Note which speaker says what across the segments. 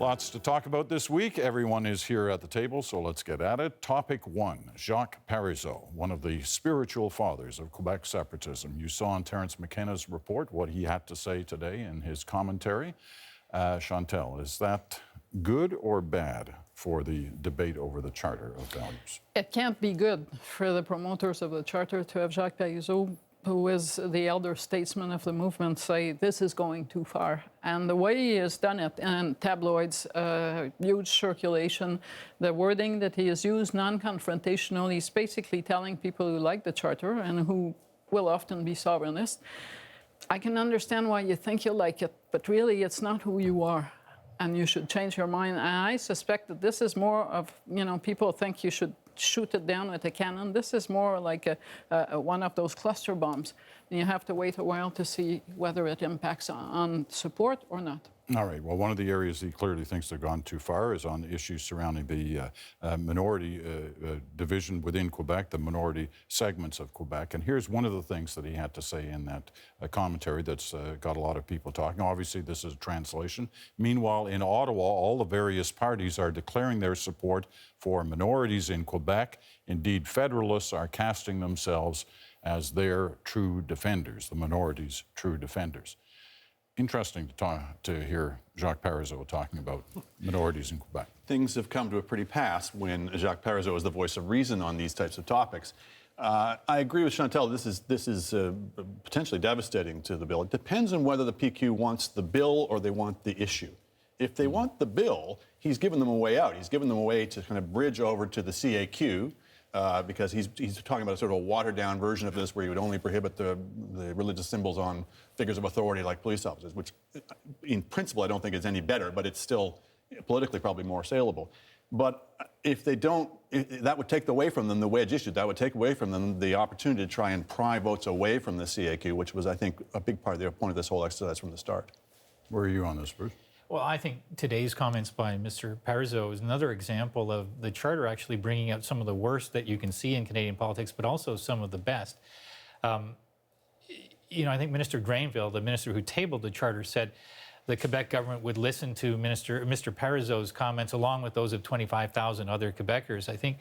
Speaker 1: Lots to talk about this week. Everyone is here at the table, so let's get at it. Topic one, Jacques Parizeau, one of the spiritual fathers of Quebec separatism. You saw in Terence McKenna's report what he had to say today in his commentary. Chantal, is that good or bad for the debate over the Charter of Values?
Speaker 2: It can't be good for the promoters of the Charter to have Jacques Parizeau, who is the elder statesman of the movement, say this is going too far. And the way he has done it in tabloids, huge circulation, the wording that he has used, non-confrontational, he's basically telling people who like the Charter and who will often be sovereignist, I can understand why you think you like it, but really it's not who you are. And you should change your mind. And I suspect that this is more of, people think you should shoot it down with a cannon. This is more like one of those cluster bombs. And you have to wait a while to see whether it impacts on support or not. All
Speaker 1: right. Well, one of the areas he clearly thinks they've gone too far is on issues surrounding the minority division within Quebec, the minority segments of Quebec. And here's one of the things that he had to say in that commentary that's got a lot of people talking. Obviously, this is a translation. Meanwhile, in Ottawa, all the various parties are declaring their support for minorities in Quebec. Indeed, Federalists are casting themselves as their true defenders, the minorities' true defenders. Interesting to hear Jacques Parizeau talking about minorities in Quebec.
Speaker 3: Things have come to a pretty pass when Jacques Parizeau is the voice of reason on these types of topics. I agree with Chantal. This is potentially devastating to the bill. It depends on whether the PQ wants the bill or they want the issue. If they want the bill, he's given them a way out. He's given them a way to kind of bridge over to the CAQ. Because he's talking about a sort of a watered-down version of this where he would only prohibit the religious symbols on figures of authority like police officers, which in principle I don't think is any better, but it's still politically probably more saleable. But if they don't, that would take away from them the wedge issue. That would take away from them the opportunity to try and pry votes away from the CAQ, which was, I think, a big part of the point of this whole exercise from the start.
Speaker 1: Where are you on this, Bruce?
Speaker 4: Well, I think today's comments by Mr. Parizeau is another example of the Charter actually bringing out some of the worst that you can see in Canadian politics, but also some of the best. I think Minister Granville, the minister who tabled the Charter, said the Quebec government would listen to Mr. Parizeau's comments along with those of 25,000 other Quebecers. I think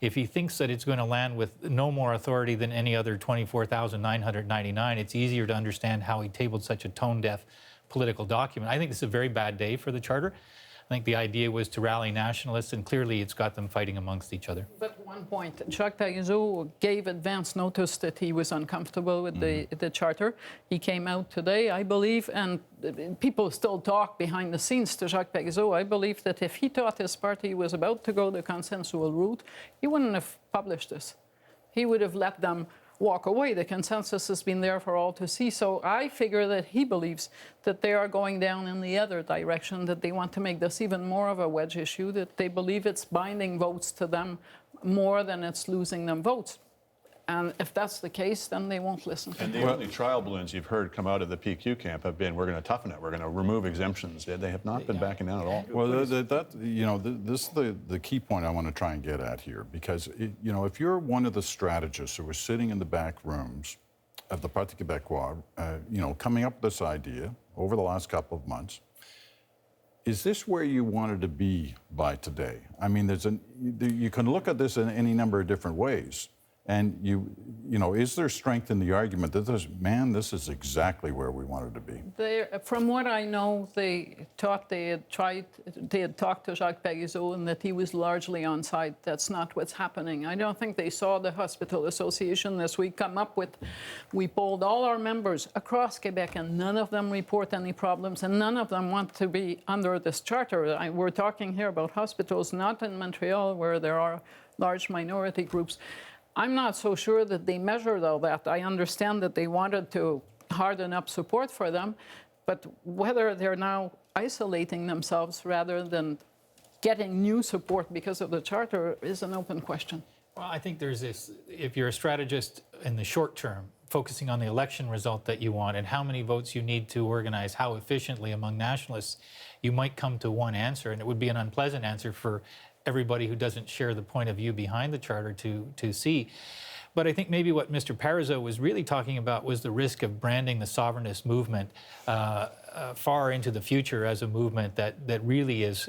Speaker 4: if he thinks that it's going to land with no more authority than any other 24,999, it's easier to understand how he tabled such a tone-deaf political document. I think this is a very bad day for the Charter. I think the idea was to rally nationalists, and clearly it's got them fighting amongst each other.
Speaker 2: But one point, Jacques Parizeau gave advance notice that he was uncomfortable with the Charter. He came out today, I believe, and people still talk behind the scenes to Jacques Parizeau. I believe that if he thought his party was about to go the consensual route, he wouldn't have published this. He would have let them walk away. The consensus has been there for all to see. So I figure that he believes that they are going down in the other direction, that they want to make this even more of a wedge issue, that they believe it's binding votes to them more than it's losing them votes. And if that's the case, then they won't listen.
Speaker 3: And the only trial balloons you've heard come out of the PQ camp have been, we're going to tough it, we're going to remove exemptions. They have not been backing down at all.
Speaker 1: Well, this is the key point I want to try and get at here, because, if you're one of the strategists who are sitting in the back rooms of the Parti Québécois, coming up with this idea over the last couple of months, is this where you wanted to be by today? I mean, you can look at this in any number of different ways. And is there strength in the argument that this is exactly where we wanted to be?
Speaker 2: From what I know, they thought they had talked to Jacques Parizeau and that he was largely on side. That's not what's happening. I don't think they saw the Hospital Association this week come up with, we polled all our members across Quebec and none of them report any problems and none of them want to be under this Charter. We're talking here about hospitals, not in Montreal where there are large minority groups. I'm not so sure that they measured all that. I understand that they wanted to harden up support for them, but whether they're now isolating themselves rather than getting new support because of the Charter is an open question.
Speaker 4: Well, I think there's this, if you're a strategist in the short term, focusing on the election result that you want and how many votes you need to organize, how efficiently among nationalists, you might come to one answer, and it would be an unpleasant answer for everybody who doesn't share the point of view behind the Charter to see. But I think maybe what Mr. Parizeau was really talking about was the risk of branding the sovereignist movement far into the future as a movement that really is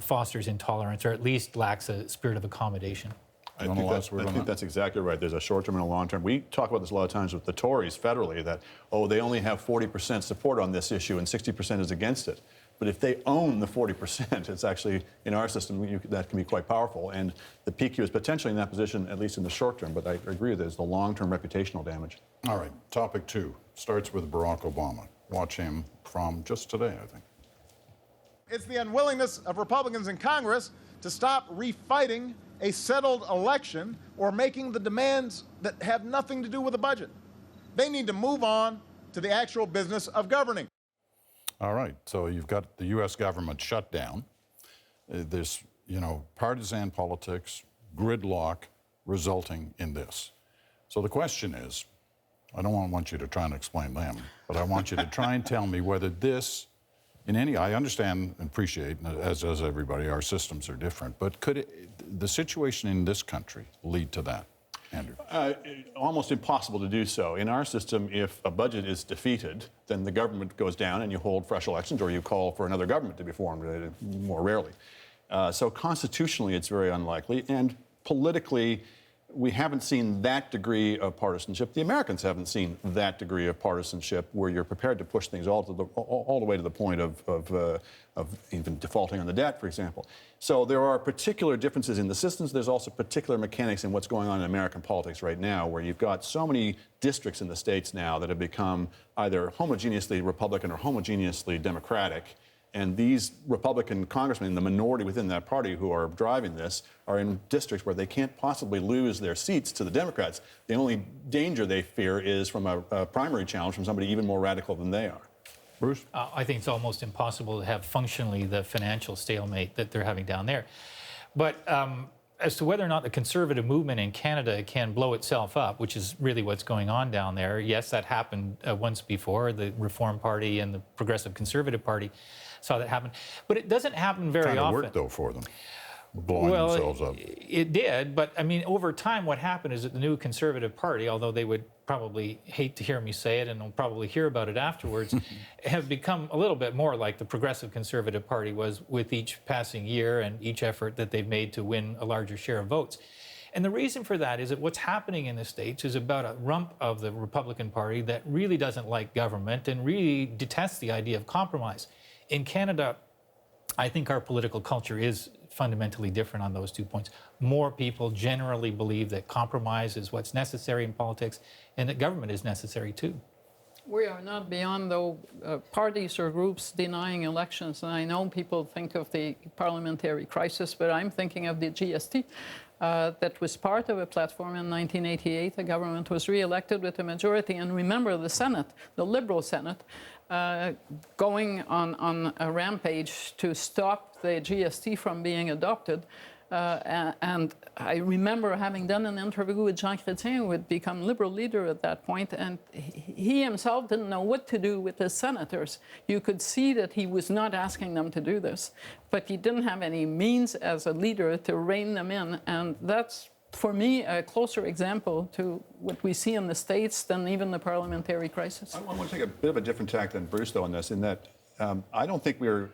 Speaker 4: fosters intolerance, or at least lacks a spirit of accommodation.
Speaker 3: I think that's exactly right. There's a short-term and a long-term. We talk about this a lot of times with the Tories federally, that, oh, they only have 40% support on this issue and 60% is against it. But if they own the 40%, it's actually, in our system, that can be quite powerful. And the PQ is potentially in that position, at least in the short term. But I agree with there's the long-term reputational damage.
Speaker 1: All right, topic 2 starts with Barack Obama. Watch him from just today, I think.
Speaker 5: It's the unwillingness of Republicans in Congress to stop refighting a settled election or making the demands that have nothing to do with the budget. They need to move on to the actual business of governing.
Speaker 1: All right, so you've got the U.S. government shut down. There's, partisan politics, gridlock resulting in this. So the question is, I don't want you to try and explain them, but I want you to try and tell me whether this, I understand and appreciate, as does everybody, our systems are different, but could the situation in this country lead to that, Andrew?
Speaker 3: Almost impossible to do so. In our system, if a budget is defeated, then the government goes down and you hold fresh elections, or you call for another government to be formed, more rarely. So constitutionally, it's very unlikely, and politically, we haven't seen that degree of partisanship. The Americans haven't seen that degree of partisanship where you're prepared to push things all the way to the point of even defaulting on the debt, for example. So there are particular differences in the systems. There's also particular mechanics in what's going on in American politics right now, where you've got so many districts in the states now that have become either homogeneously Republican or homogeneously Democratic. And these Republican congressmen, the minority within that party who are driving this, are in districts where they can't possibly lose their seats to the Democrats. The only danger they fear is from a primary challenge from somebody even more radical than they are.
Speaker 1: Bruce?
Speaker 4: I think it's almost impossible to have functionally the financial stalemate that they're having down there. But as to whether or not the conservative movement in Canada can blow itself up, which is really what's going on down there, yes, that happened once before. The Reform Party and the Progressive Conservative Party saw that happen. But it doesn't happen very often.
Speaker 1: Kind of worked, though, for them, blowing themselves up.
Speaker 4: It did, but I mean, over time, what happened is that the new Conservative Party, although they would probably hate to hear me say it, and they'll probably hear about it afterwards, have become a little bit more like the Progressive Conservative Party was with each passing year and each effort that they've made to win a larger share of votes. And the reason for that is that what's happening in the States is about a rump of the Republican Party that really doesn't like government and really detests the idea of compromise. In Canada, I think our political culture is fundamentally different on those 2 points. More people generally believe that compromise is what's necessary in politics and that government is necessary too.
Speaker 2: We are not beyond, though, parties or groups denying elections. And I know people think of the parliamentary crisis, but I'm thinking of the GST. That was part of a platform in 1988. The government was re-elected with a majority. And remember, the Senate, the Liberal Senate, going on a rampage to stop the GST from being adopted. And I remember having done an interview with Jean Chrétien, who had become Liberal leader at that point, and he himself didn't know what to do with his senators. You could see that he was not asking them to do this, but he didn't have any means as a leader to rein them in, and that's, for me, a closer example to what we see in the States than even the parliamentary crisis.
Speaker 3: I want to take a bit of a different tack than Bruce, though, on this, in that I don't think we're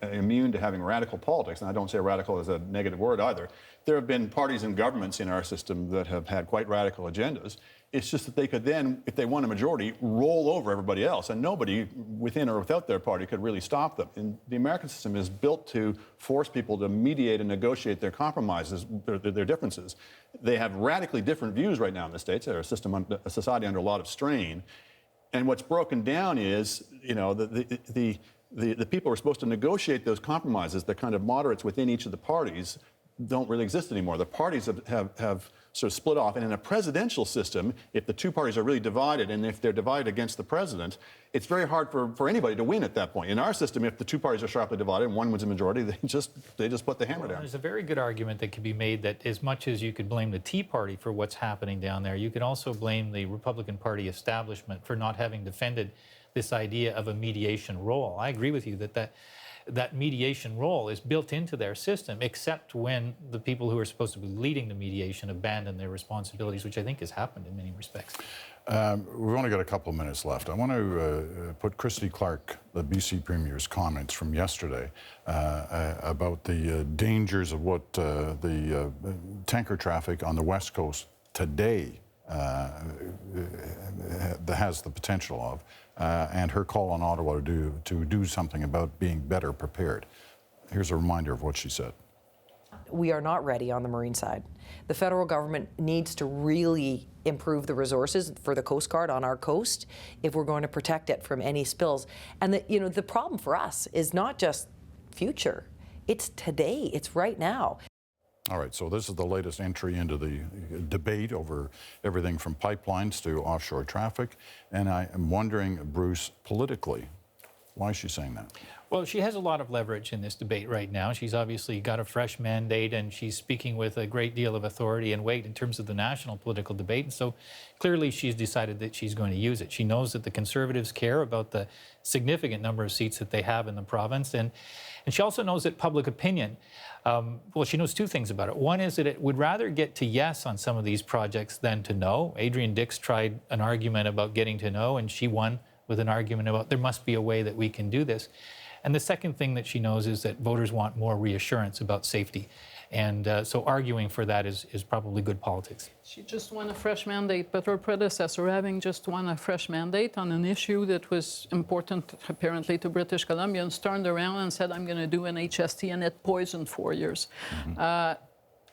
Speaker 3: immune to having radical politics, and I don't say radical as a negative word either. There have been parties and governments in our system that have had quite radical agendas. It's just that they could then, if they won a majority, roll over everybody else, and nobody within or without their party could really stop them. And the American system is built to force people to mediate and negotiate their compromises, their differences. They have radically different views right now in the States. They're a society under a lot of strain. And what's broken down is, the people who are supposed to negotiate those compromises, the kind of moderates within each of the parties, don't really exist anymore. The parties have sort of split off. And in a presidential system, if the two parties are really divided, and if they're divided against the president, it's very hard for anybody to win at that point. In our system, if the two parties are sharply divided and one wins a majority, they just put the hammer down.
Speaker 4: There's a very good argument that could be made that as much as you could blame the Tea Party for what's happening down there, you could also blame the Republican Party establishment for not having defended this idea of a mediation role. I agree with you that that mediation role is built into their system, except when the people who are supposed to be leading the mediation abandon their responsibilities, which I think has happened in many respects.
Speaker 1: We've only got a couple of minutes left. I want to put Christy Clark, the BC Premier's comments from yesterday about the dangers of what the tanker traffic on the West Coast today has the potential of, and her call on Ottawa to do something about being better prepared. Here's a reminder of what she said.
Speaker 6: We are not ready on the marine side. The federal government needs to really improve the resources for the Coast Guard on our coast if we're going to protect it from any spills. And the problem for us is not just future, it's today, it's right now.
Speaker 1: All right, so this is the latest entry into the debate over everything from pipelines to offshore traffic. And I am wondering, Bruce, politically, why is she saying that?
Speaker 4: Well, she has a lot of leverage in this debate right now. She's obviously got a fresh mandate, and she's speaking with a great deal of authority and weight in terms of the national political debate. And so clearly she's decided that she's going to use it. She knows that the Conservatives care about the significant number of seats that they have in the province. And she also knows that public opinion, well, she knows two things about it. One is that it would rather get to yes on some of these projects than to no. Adrian Dix tried an argument about getting to no, and she won with an argument about there must be a way that we can do this. And the second thing that she knows is that voters want more reassurance about safety. And so arguing for that is probably good politics.
Speaker 2: She just won a fresh mandate, but her predecessor, having just won a fresh mandate on an issue that was important apparently to British Columbians, turned around and said, I'm going to do an HST, and it poisoned 4 years. Mm-hmm.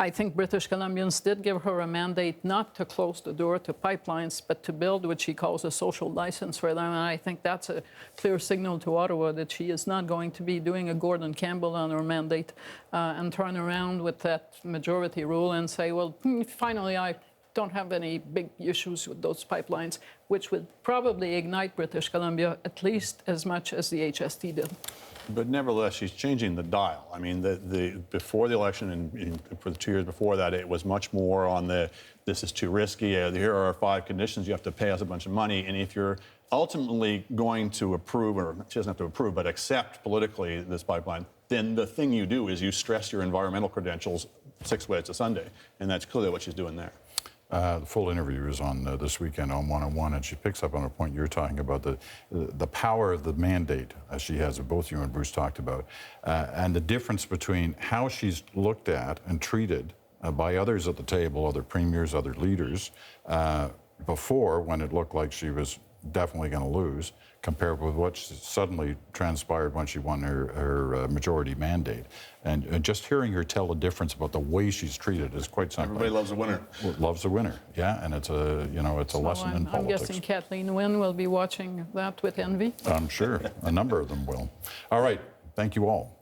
Speaker 2: I think British Columbians did give her a mandate not to close the door to pipelines, but to build what she calls a social license for them. And I think that's a clear signal to Ottawa that she is not going to be doing a Gordon Campbell on her mandate and turn around with that majority rule and say, well, finally, I don't have any big issues with those pipelines, which would probably ignite British Columbia at least as much as the HST did.
Speaker 3: But nevertheless, she's changing the dial. I mean, before the election and for the 2 years before that, it was much more on this is too risky. Here are our 5 conditions. You have to pay us a bunch of money. And if you're ultimately going to approve, or she doesn't have to approve, but accept politically this pipeline, then the thing you do is you stress your environmental credentials 6 ways to Sunday. And that's clearly what she's doing there.
Speaker 1: The full interview is on this weekend on 101, and she picks up on a point you're talking about, the power of the mandate she has, that both you and Bruce talked about, and the difference between how she's looked at and treated by others at the table, other premiers, other leaders, before, when it looked like she was definitely going to lose, compared with what suddenly transpired when she won her majority mandate. And just hearing her tell the difference about the way she's treated is quite something.
Speaker 3: Everybody loves a winner.
Speaker 1: Loves a winner, yeah, and it's a lesson in politics.
Speaker 2: I'm guessing Kathleen Wynne will be watching that with envy.
Speaker 1: I'm sure a number of them will. All right, thank you all.